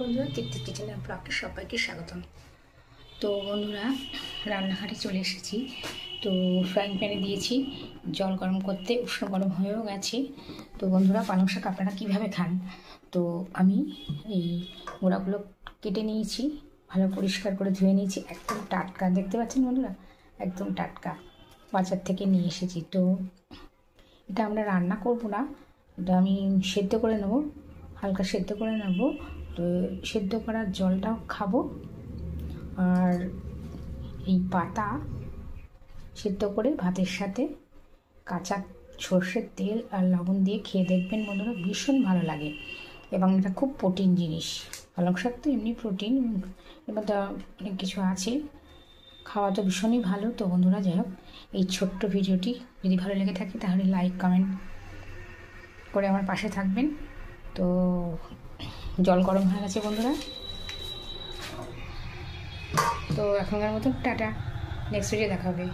বন্ধুরা, তৃপ্তি কিচেনের ব্লগে সবাইকে স্বাগতম। তো বন্ধুরা, রান্নাঘাটে চলে এসেছি। তো ফ্রাইং প্যানে দিয়েছি জল গরম করতে, উষ্ণ গরম হয়েও গেছে। তো বন্ধুরা, পালং শাক আপনারা কীভাবে খান? তো আমি এই গোড়াগুলো কেটে নিয়েছি, ভালো পরিষ্কার করে ধুয়ে নিয়েছি। একদম টাটকা, দেখতে পাচ্ছেন বন্ধুরা, একদম টাটকা, বাজার থেকে নিয়ে এসেছি। তো এটা আমরা রান্না করব না, এটা আমি সেদ্ধ করে নেব, হালকা সেদ্ধ করে নেব। তো সেদ্ধ করার জলটাও খাবো, আর এই পাতা সেদ্ধ করে ভাতের সাথে কাঁচা সর্ষের তেল আর লবণ দিয়ে খেয়ে দেখবেন বন্ধুরা, ভীষণ ভালো লাগে। এবং এটা খুব প্রোটিন জিনিস। পালং শাক তো এমনি প্রোটিন, এবার তো অনেক কিছু আছে, খাওয়া তো ভীষণই ভালো। তো বন্ধুরা, যাই হোক, এই ছোট্ট ভিডিওটি যদি ভালো লেগে থাকে তাহলে লাইক কমেন্ট করে আমার পাশে থাকবেন। তো জল গরম হয়ে গেছে বন্ধুরা, তো এখনকার মতো টাটা, নেক্সট ভিডিও দেখা হবে।